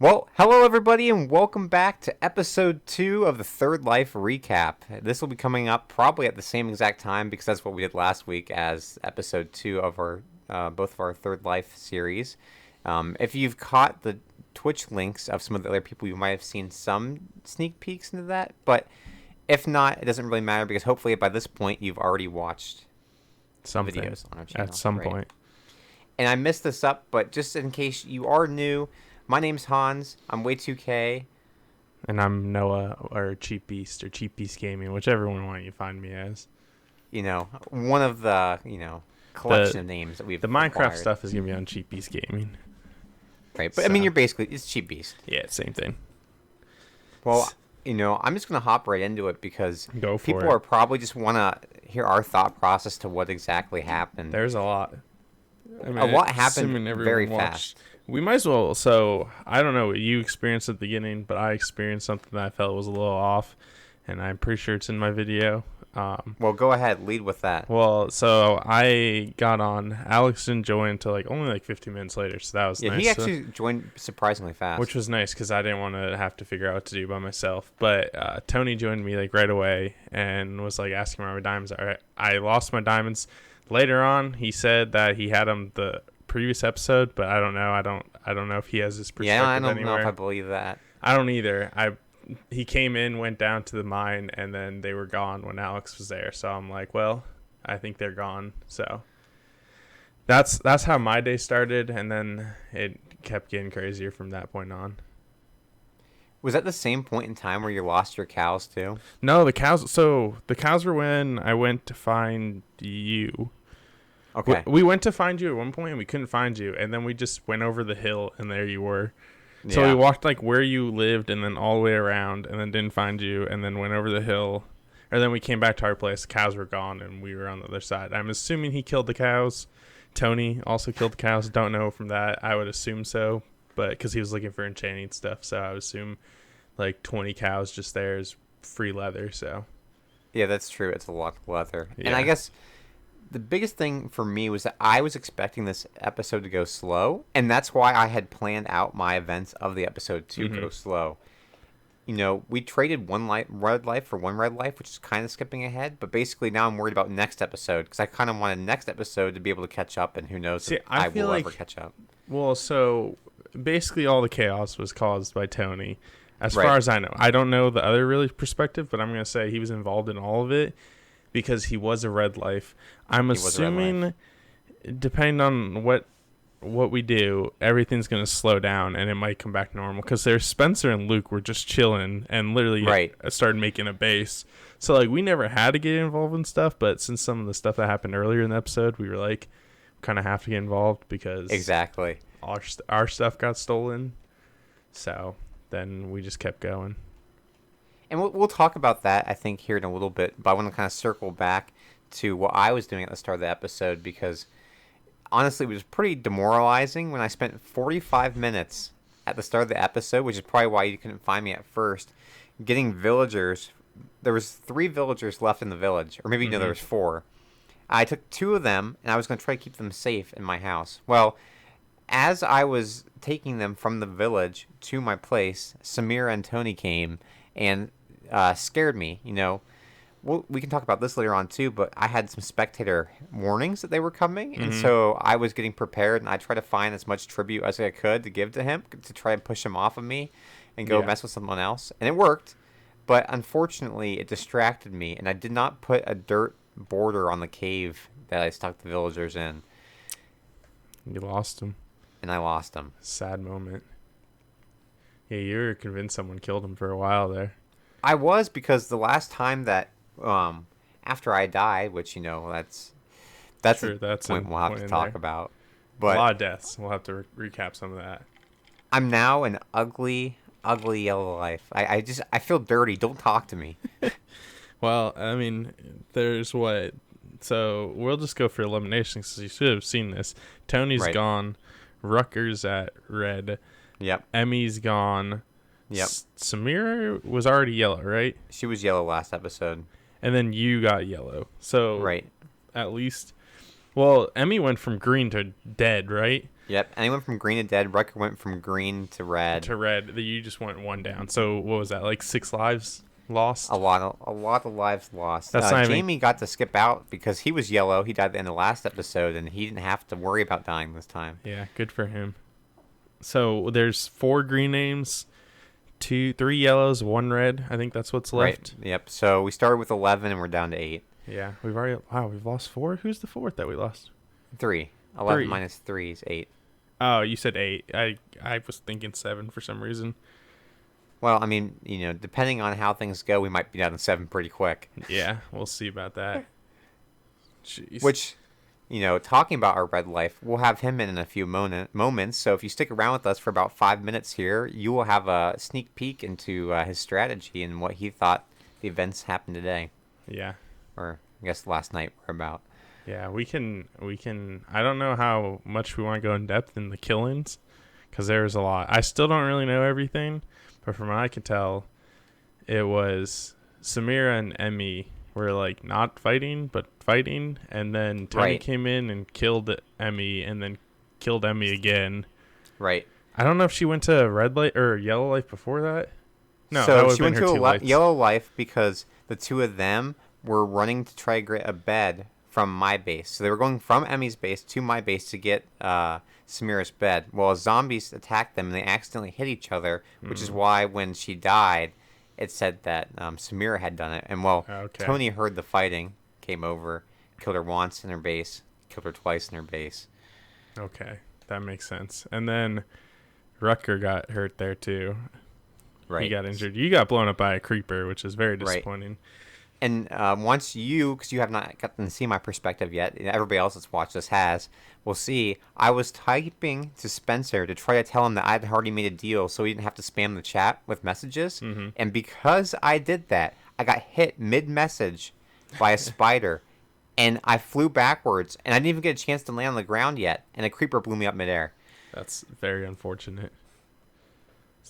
Well, hello everybody, and welcome back to episode 2 of the Third Life recap. This will be coming up probably at the same exact time because that's what we did last week as episode 2 of our both of our Third Life series. If you've caught the Twitch links of some of the other people, you might have seen some sneak peeks into that, but if not, it doesn't really matter because hopefully by this point you've already watched Something videos on our channel. at some right? point. And I messed this up, but just in case you are new, my name's Hans. I'm Way2K. And I'm Noah or Cheap Beast or Cheap Beast Gaming, whichever one you find me as. You know, one of the, collection of names that we've The Minecraft acquired. stuff is gonna be on Cheap Beast Gaming. Right, but I mean, you're basically, it's Cheap Beast. Yeah, same thing. Well, I'm just going to hop right into it because Go for people it. are probably just want to hear our thought process to what exactly happened. There's a lot. I mean, A lot happened assuming everyone very watched. fast. We might as well. So I don't know what you experienced at the beginning, but I experienced something that I felt was a little off, and I'm pretty sure it's in my video. Well, go ahead, lead with that. Well, so I got on. Alex didn't join until only 15 minutes later, so that was Yeah, nice. he actually joined surprisingly fast. Which was nice because I didn't want to have to figure out what to do by myself. But Tony joined me right away and was asking where my diamonds are. I lost my diamonds later on. He said that he had them the previous episode, but I don't know. I don't know if he has his perspective Yeah, I don't anywhere. know if I believe that. I don't either. He came in, went down to the mine, and then they were gone when Alex was there. So I'm like, well, I think they're gone. So that's how my day started, and then it kept getting crazier from that point on. Was that the same point in time where you lost your cows too? No, the cows. So the cows were when I went to find you. Okay. We went to find you at one point, and we couldn't find you, and then we just went over the hill, and there you were. So Yeah. we walked where you lived, and then all the way around, and then didn't find you, and then went over the hill, and then we came back to our place. The cows were gone, and we were on the other side. I'm assuming he killed the cows. Tony also killed the cows. Don't know from that. I would assume so, but because he was looking for enchanting stuff, so I would assume 20 cows just there is free leather. So Yeah, that's true. It's a lot of leather. And I Yeah. guess the biggest thing for me was that I was expecting this episode to go slow, and that's why I had planned out my events of the episode to go slow. We traded one red life for one red life, which is kind of skipping ahead, but basically now I'm worried about next episode because I kind of wanted next episode to be able to catch up, and who knows See, if I I feel will like- ever catch up. Well, so basically all the chaos was caused by Tony. As Right. far as I know. I don't know the other really perspective, but I'm going to say he was involved in all of it because he was a red life. I'm was a red assuming, depending on what we do, everything's going to slow down and it might come back normal because there's Spencer and Luke were just chilling and literally Right. started making a base. So we never had to get involved in stuff, but since some of the stuff that happened earlier in the episode, we were kind of have to get involved because Exactly. our stuff got stolen. So then we just kept going. And we'll talk about that, I think, here in a little bit. But I want to kind of circle back to what I was doing at the start of the episode because, honestly, it was pretty demoralizing when I spent 45 minutes at the start of the episode, which is probably why you couldn't find me at first, getting villagers. There was 3 villagers left in the village, or maybe there was 4. I took 2 of them, and I was going to try to keep them safe in my house. Well, as I was taking them from the village to my place, Samira and Tony came and scared me. We can talk about this later on too, but I had some spectator warnings that they were coming, and so I was getting prepared, and I tried to find as much tribute as I could to give to him to try and push him off of me and go Yeah. mess with someone else, and it worked. But unfortunately, it distracted me, and I did not put a dirt border on the cave that I stuck the villagers in, You lost him. and I lost them. Sad moment. Yeah, you were convinced someone killed him for a while there. I was, because the last time that after I died, which that's Sure, a that's point a we'll have point to in talk there. about. A lot But of deaths. We'll have to recap some of that. I'm now an ugly yellow life. I feel dirty. Don't talk to me. Well, I mean, there's what. So we'll just go for eliminations because you should have seen this. Tony's Right. gone. Rutger's at red. Yep. Emmy's gone. Yep. Samira was already yellow, right? She was yellow last episode. And then you got yellow. So Right. at least Well, Emmy went from green to dead, right? Yep. And he went from green to dead. Rutger went from green to red. To red. You just went one down. So what was that? Like 6 lives lost? A lot of lives lost. That's not Jamie got to skip out because he was yellow. He died at the end of the last episode, and he didn't have to worry about dying this time. Yeah, good for him. So there's 4 green names, 3 yellows, 1 red. I think that's what's left. Right. Yep. So we started with 11, and we're down to 8. Yeah, we've lost 4. Who's the 4th that we lost? 3. 11 3. minus 3 is 8. Oh, you said 8. I was thinking 7 for some reason. Well, I mean, depending on how things go, we might be down to 7 pretty quick. Yeah, we'll see about that. Jeez. Which, talking about our red life, we'll have him in a few moments. So if you stick around with us for about 5 minutes here, you will have a sneak peek into his strategy and what he thought the events happened today. Yeah. Or I guess last night were about. Yeah, we can. I don't know how much we want to go in depth in the killings, because there's a lot. I still don't really know everything, but from what I can tell, it was Samira and Emmy were like not fighting, but fighting, and then Tony came in and killed Emmy, and then killed Emmy again. Right. I don't know if she went to red light or yellow life before that. No, so she went to yellow life because the two of them were running to try to get a bed from my base. So they were going from Emmy's base to my base to get Samira's bed. Well, zombies attacked them and they accidentally hit each other, which is why when she died, it said that Samira had done it. And Tony heard the fighting, came over, killed her once in her base, killed her twice in her base. Okay, that makes sense. And then Rutger got hurt there too. Right. He got injured. You got blown up by a creeper, which is very disappointing. Right. And once because you have not gotten to see my perspective yet, everybody else that's watched this has, will see, I was typing to Spencer to try to tell him that I had already made a deal so he didn't have to spam the chat with messages. Mm-hmm. And because I did that, I got hit mid-message by a spider, and I flew backwards, and I didn't even get a chance to land on the ground yet, and a creeper blew me up midair. That's very unfortunate.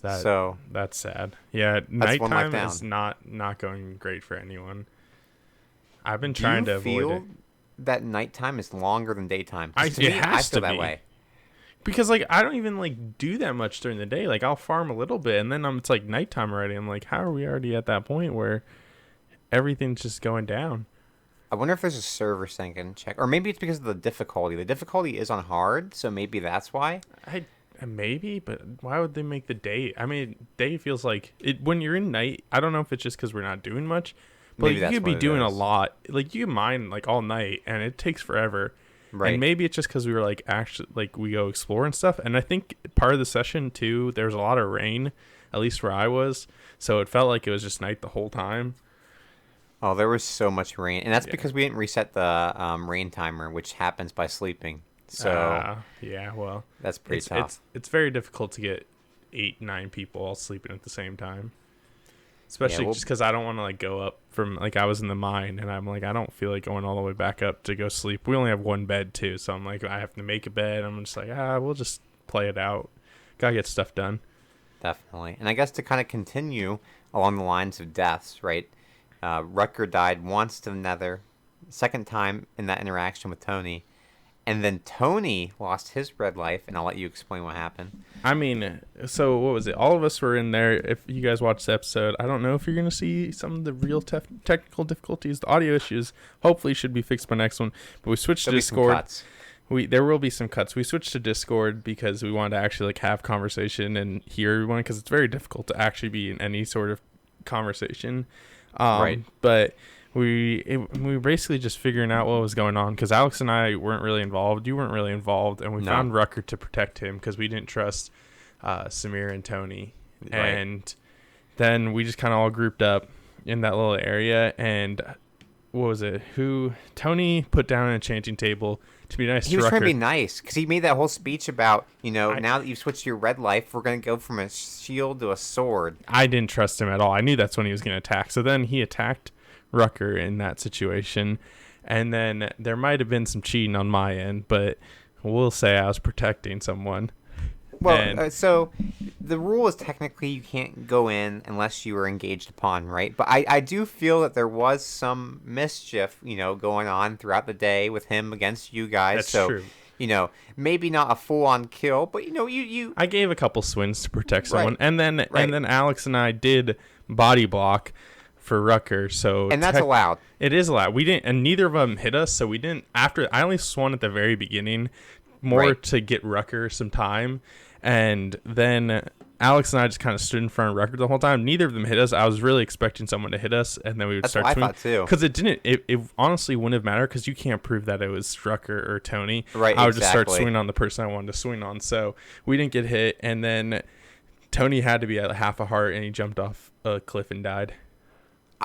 That's sad. Yeah, nighttime is not going great for anyone. I've been trying to avoid it. Do you feel that nighttime is longer than daytime? I feel that way. Because I don't even do that much during the day. I'll farm a little bit, and then it's nighttime already. I'm like, how are we already at that point where everything's just going down? I wonder if there's a server thing I can check, or maybe it's because of the difficulty. The difficulty is on hard, so maybe that's why. Maybe, but why would they make the day? I mean, day feels like it when you're in night. I don't know if it's just because we're not doing much, but you could be doing a lot. You can mine all night, and it takes forever. Right. And maybe it's just because we were actually we go explore and stuff. And I think part of the session too, there was a lot of rain, at least where I was, so it felt like it was just night the whole time. Oh, there was so much rain, and that's because we didn't reset the rain timer, which happens by sleeping. So yeah, well, that's pretty tough. It's very difficult to get 8-9 people all sleeping at the same time, especially just because I don't want to go up from I was in the mine and I'm I don't feel like going all the way back up to go sleep. We only have one bed too, so I'm I have to make a bed. I'm just we'll just play it out. Gotta get stuff done. Definitely, and I guess to kind of continue along the lines of deaths, right? Rutger died once to the Nether, second time in that interaction with Tony. And then Tony lost his red life, and I'll let you explain what happened. I mean, so what was it? All of us were in there. If you guys watched the episode, I don't know if you're going to see some of the real technical difficulties. The audio issues hopefully should be fixed by next one. But we switched to Discord. There will be some cuts. We switched to Discord because we wanted to actually have conversation and hear everyone, because it's very difficult to actually be in any sort of conversation. Right. But we were basically just figuring out what was going on, because Alex and I weren't really involved. You weren't really involved, and we found Rutger to protect him because we didn't trust Samira and Tony. Right. And then we just kind of all grouped up in that little area, and what was it? Tony put down an enchanting table to be nice to Rutger. He was trying to be nice because he made that whole speech about, now that you've switched to your red life, we're going to go from a shield to a sword. I didn't trust him at all. I knew that's when he was going to attack. So then he attacked Rutger in that situation, and then there might have been some cheating on my end, but we'll say I was protecting someone. Well, And so the rule is technically you can't go in unless you are engaged upon, right? But I do feel that there was some mischief, going on throughout the day with him against you guys. that's So, true. maybe not a full-on kill, but you I gave a couple swings to protect someone, right, and then right, Alex and I did body block for Rutger. So and that's allowed. it is allowed. We didn't, and neither of them hit us. So we didn't. After I only swung at the very beginning, more Right. to get Rutger some time, and then Alex and I just kind of stood in front of Rutger the whole time. Neither of them hit us. I was really expecting someone to hit us, and then we would That's start what I swinging. thought too. Because it didn't. It honestly wouldn't have mattered because you can't prove that it was Rutger or Tony. Right, I would just start exactly. swinging on the person I wanted to swing on. So we didn't get hit, and then Tony had to be at half a heart, and he jumped off a cliff and died.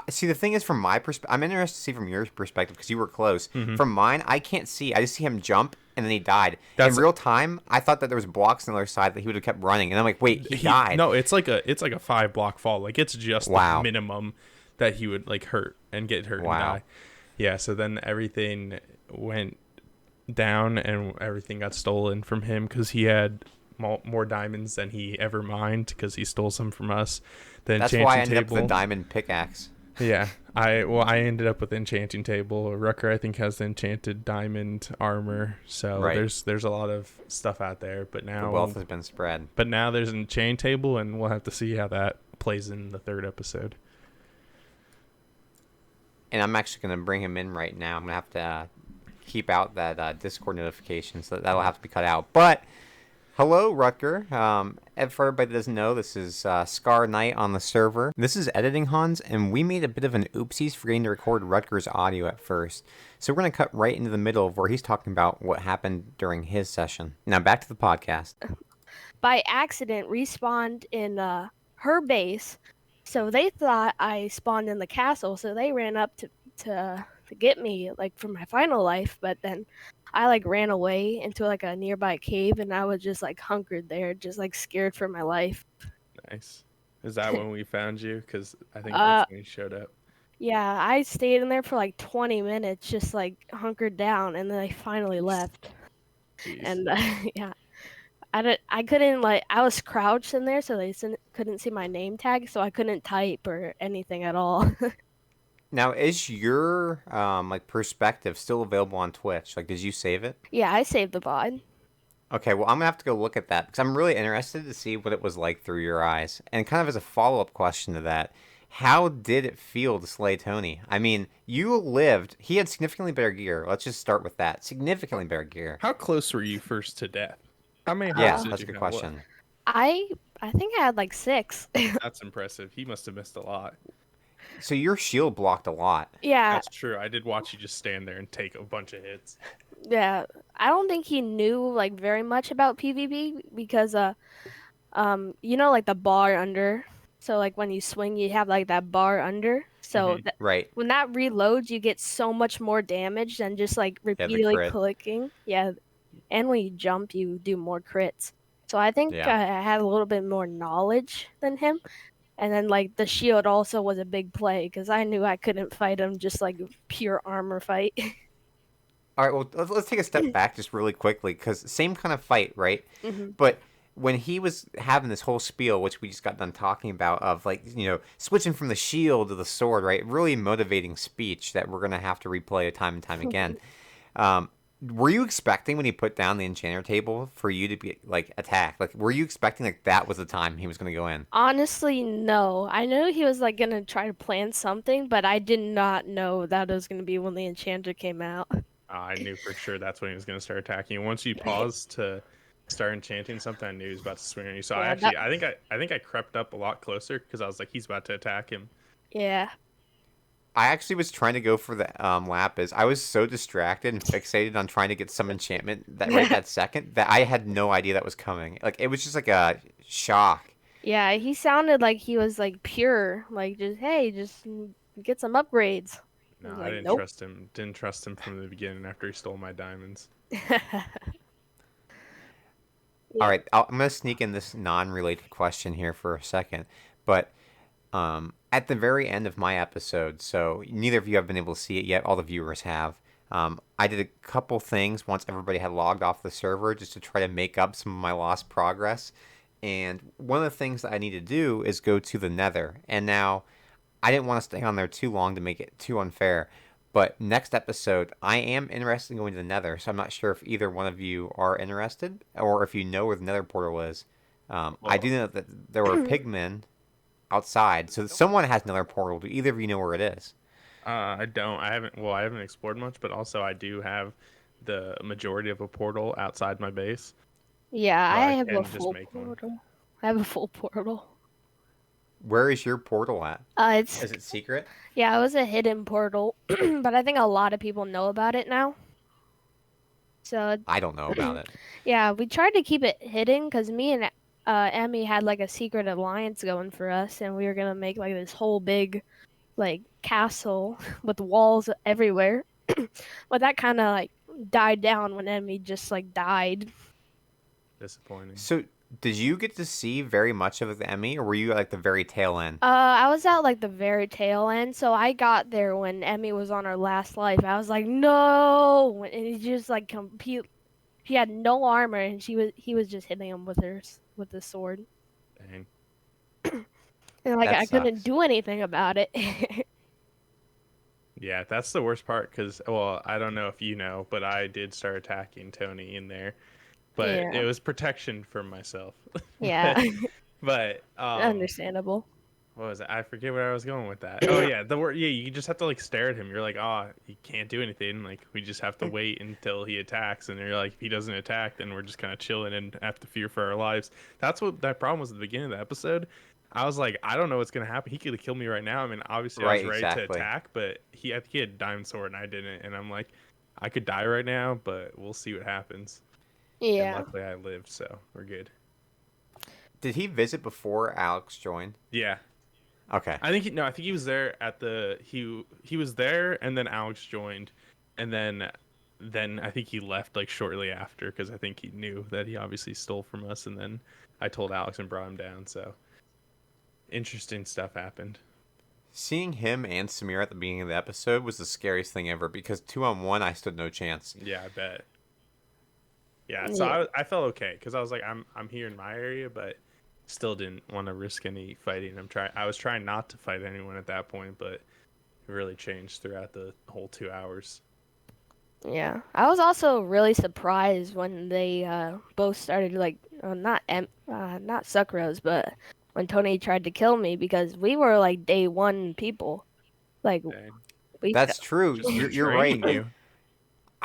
See, the thing is, from my perspective, I'm interested to see from your perspective because you were close. Mm-hmm. From mine, I can't see. I just see him jump and then he died. That's- in real time, I thought that there was blocks on the other side that he would have kept running, and I'm like, wait, he died. No, it's like a 5-block fall. Like it's just Wow. the minimum that he would like hurt and get hurt Wow. and die. Yeah. So then everything went down and everything got stolen from him because he had more diamonds than he ever mined because he stole some from us. The That's enchanting why I ended up table. with a diamond pickaxe. Yeah. I ended up with enchanting table. Rucker I think has the enchanted diamond armor. So Right. there's a lot of stuff out there. But The now wealth has been spread. But now there's an enchant table, and we'll have to see how that plays in the third episode. And I'm actually going to bring him in right now. I'm going to have to keep out that Discord notification, so that'll have to be cut out. But hello, Rutger. And for everybody that doesn't know, this is Scarr Knight on the server. This is Editing Hans, and we made a bit of an oopsies forgetting to record Rutger's audio at first. So we're going to cut right into the middle of where he's talking about what happened during his session. Now back to the podcast. By accident respawned in her base, so they thought I spawned in the castle, so they ran up to get me like for my final life, but then I like ran away into like a nearby cave, and I was just like hunkered there, just like scared for my life. Nice. Is that when we found you? Because I think that's when you showed up. Yeah, I stayed in there for like 20 minutes, just like hunkered down, and then I finally left. Jeez. And yeah. I couldn't like I was crouched in there, so they couldn't see my name tag, so I couldn't type or anything at all. Now, is your perspective still available on Twitch? Like, did you save it? Yeah, I saved the VOD. Okay, well, I'm gonna have to go look at that because I'm really interested to see what it was like through your eyes. And kind of as a follow-up question to that, how did it feel to slay Tony? I mean, you lived. He had significantly better gear. Let's just start with that. Significantly better gear. How close were you first to death? How many Yeah, hearts did that's a you good have question. left? I think I had like 6. That's impressive. He must have missed a lot. So your shield blocked a lot. Yeah, That's true. I did watch you just stand there and take a bunch of hits. yeah. I don't think he knew like very much about PvP because like the bar under. So like when you swing, you have like that bar under. So Mhm. Right. when that reloads, you get so much more damage than just like the repeatedly crit. clicking. Yeah, and when you jump, you do more crits. So I think Yeah. I had a little bit more knowledge than him. And then like the shield also was a big play because I knew I couldn't fight him just like pure armor fight. All right, well, let's take a step back just really quickly because same kind of fight, right? hmm But when he was having this whole spiel, which we just got done talking about, of like, switching from the shield to the sword, right? Really motivating speech that we're going to have to replay time and time again. Were you expecting when he put down the enchanter table for you to be like attacked? Like, were you expecting like that was the time he was going to go in? Honestly, no. I knew he was like gonna try to plan something, but I did not know that it was gonna be when the enchanter came out. I knew for sure that's when he was going to start attacking you. Once you paused to start enchanting something, I knew he was about to swing on you. So Yeah, I think I crept up a lot closer because I was like, he's about to attack him. Yeah. I actually was trying to go for the lapis. I was so distracted and fixated on trying to get some enchantment that second that I had no idea that was coming. Like, it was just like a shock. Yeah, he sounded like he was like pure, like just get some upgrades. No, was I like, didn't nope. trust him. Didn't trust him from the beginning after he stole my diamonds. All right, I'm going to sneak in this non-related question here for a second. But at the very end of my episode, so neither of you have been able to see it yet, all the viewers have. I did a couple things once everybody had logged off the server just to try to make up some of my lost progress. And one of the things that I need to do is go to the Nether. And now I didn't want to stay on there too long to make it too unfair. But next episode, I am interested in going to the Nether, so I'm not sure if either one of you are interested or if you know where the Nether portal is. I do Well, know that there were pigmen outside, so someone has Nether portal. Do either of you know where it is? I don't. I haven't. Well, I haven't explored much, but also I do have the majority of a portal outside my base, Yeah, so I I have a can just full make one. portal. I have a full portal. Where is your portal at? It's Is it secret? yeah, it was a hidden portal, but I think a lot of people know about it now. So I don't know about it. yeah, we tried to keep it hidden because me and Emmy had like a secret alliance going for us, and we were gonna make like this whole big like castle with walls everywhere. But that kind of like died down when Emmy just like died. Disappointing. So, did you get to see very much of the Emmy, or were you at like the very tail end? I was at like the very tail end, so I got there when Emmy was on her last life. I was like, no, and he just like compete. She had no armor, and he was just hitting him with with the sword, Dang. and like That I couldn't sucks. do anything about it. Yeah, that's the worst part because, well, I don't know if you know, but I did start attacking Tony in there, but Yeah, it was protection for myself. yeah, but, but understandable. what was it? I forget where I was going with that. Oh yeah, the word. Yeah, you just have to like stare at him. You're like, oh, he can't do anything. Like we just have to wait until he attacks, and you're like, if he doesn't attack, then we're just kind of chilling and have to fear for our lives. That's what that problem was at the beginning of the episode. I was like, I don't know what's gonna happen. He could have killed me right now. I mean, obviously I was Right, ready to exactly. attack, but I think he had diamond sword and I didn't, and I'm like, I could die right now, but we'll see what happens. And Yeah. luckily I lived, so we're good. Did he visit before Alex joined? Yeah, Okay. I think no, I think he was there at the he was there, and then Alex joined, and then I think he left like shortly after because I think he knew that he obviously stole from us, and then I told Alex and brought him down. So interesting stuff happened. Seeing him and Samira at the beginning of the episode was the scariest thing ever because 2-on-1, I stood no chance. Yeah, I bet. Yeah, so Yeah. I felt okay because I was like I'm here in my area, but still didn't want to risk any fighting. I was trying not to fight anyone at that point, but it really changed throughout the whole 2 hours. Yeah, I was also really surprised when they both started like not Sucrose, but when Tony tried to kill me because we were like day one people. Like Dang. we That's true. Just You're betraying right. you.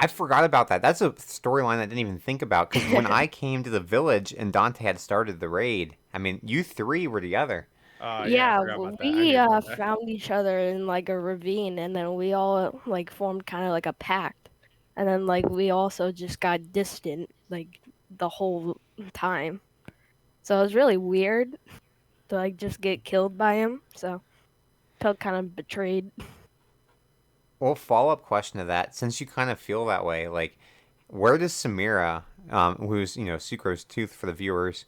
I forgot about that. That's a storyline I didn't even think about because when I came to the village and Dante had started the raid, I mean, you three were together. Yeah, I yeah, forgot about that. I we didn't know that. found each other in like a ravine, and then we all like formed kind of like a pact, and then like we also just got distant like the whole time. So it was really weird to like just get killed by him. So felt kind of betrayed. Well, follow up question to that, since you kind of feel that way, like, where does Samira, who's Sucro's tooth for the viewers,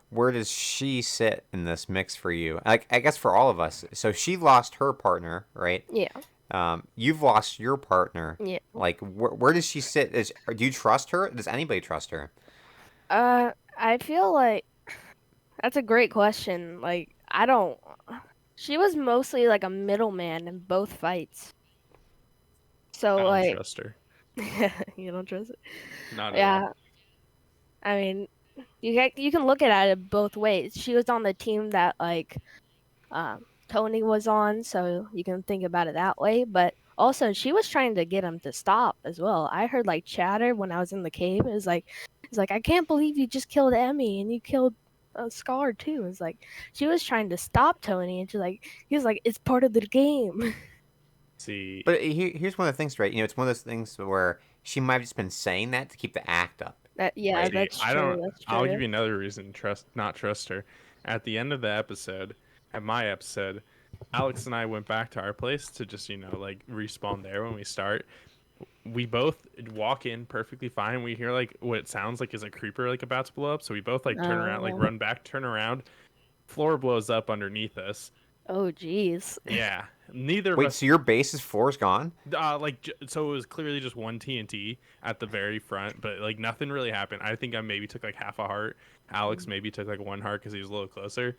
where does she sit in this mix for you? Like, I guess for all of us. So she lost her partner, right? Yeah, You've lost your partner. yeah. Like, where does she sit? Do you trust her? Does anybody trust her? I feel like that's a great question. Like, I don't. She was mostly like a middleman in both fights. So I don't like, trust her. you don't trust it. Not at all. Yeah, I mean, you can look at it both ways. She was on the team that like Tony was on, so you can think about it that way. But also, she was trying to get him to stop as well. I heard like chatter when I was in the cave. It's like I can't believe you just killed Emmy and you killed Scar too. It's like she was trying to stop Tony, and he was like, it's part of the game. See, But here's one of the things, right? It's one of those things where she might have just been saying that to keep the act up. Yeah, Right? see, that's I true. don't. That's I'll give true. you another reason to not trust her. At the end of the episode, at my episode, Alex and I went back to our place to just like respawn there when we start. We both walk in perfectly fine. We hear like what it sounds like is a creeper like about to blow up. So we both like turn around, like Oh, run back, turn around. Floor blows up underneath us. Oh, jeez. Yeah, neither of Wait, us. so your base's floor is gone? So it was clearly just one TNT at the very front, but like nothing really happened. I think I maybe took like half a heart. Alex maybe took like one heart because he was a little closer.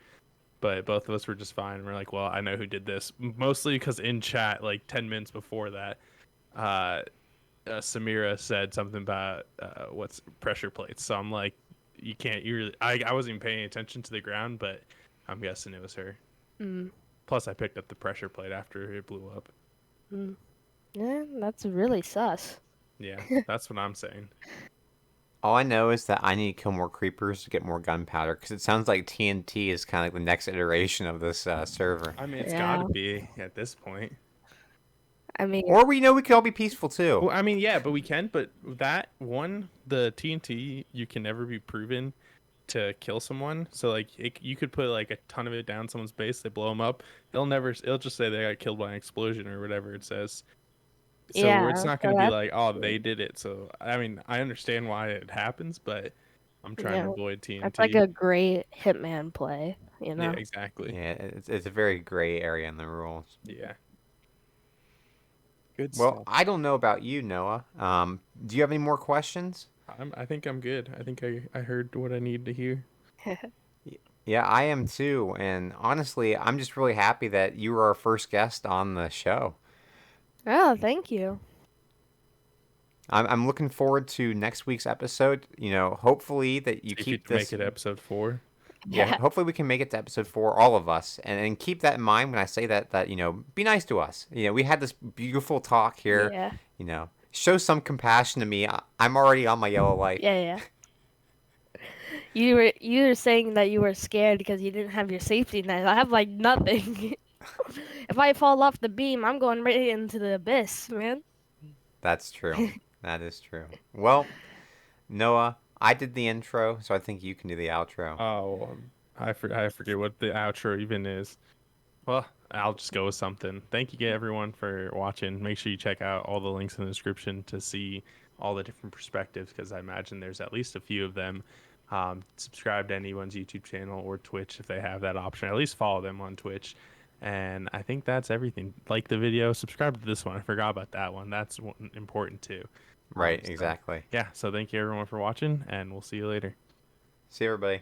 But both of us were just fine. We're like, well, I know who did this. Mostly because in chat, like 10 minutes before that, uh, Samira said something about what's pressure plates. So I'm like, you can't. You really, I wasn't even paying attention to the ground, but I'm guessing it was her. Mm. Plus, I picked up the pressure plate after it blew up. Mm. Yeah, that's really sus. Yeah, that's what I'm saying. All I know is that I need to kill more creepers to get more gunpowder, because it sounds like TNT is kind of like the next iteration of this server. I mean, it's got to Yeah. be at this point. I mean, Or we could all be peaceful too. Well, I mean, yeah, but we can. But that one, the TNT, you can never be proven to kill someone. So like, you could put like a ton of it down someone's base, they blow them up. It'll never. It'll just say they got killed by an explosion or whatever it says. So it's yeah. not So going to be that's like, oh, they did it. So I mean, I understand why it happens, but I'm trying to yeah. avoid That's like TNT. a great Hitman play. You Yeah, know. exactly. Yeah, it's a very gray area in the rules. Yeah, good Well, stuff. I don't know about you, Noah. Do you have any more questions? I think I'm good. I think I heard what I need to hear. Yeah, I am too. And honestly, I'm just really happy that you were our first guest on the show. Oh, thank you. I'm looking forward to next week's episode. Hopefully that you See if you keep can make this. it episode 4. Yeah, Yeah. hopefully we can make it to episode 4, all of us, and keep that in mind when I say that be nice to us. We had this beautiful talk here. Yeah. Show some compassion to me. I'm already on my yellow light. Yeah. Yeah. You were saying that you were scared because you didn't have your safety net. I have like nothing. If I fall off the beam, I'm going right into the abyss, man. That's true. That is true. Well, Noah, I did the intro, so I think you can do the outro. Oh, I forget what the outro even is. Well, I'll just go with something. Thank you everyone for watching. Make sure you check out all the links in the description to see all the different perspectives, because I imagine there's at least a few of them. Subscribe to anyone's YouTube channel or Twitch if they have that option. At least follow them on Twitch. And I think that's everything. Like the video, subscribe to this one. I forgot about that one. That's important too. Right, So, exactly. yeah, so thank you everyone for watching, and we'll see you later. See you, everybody.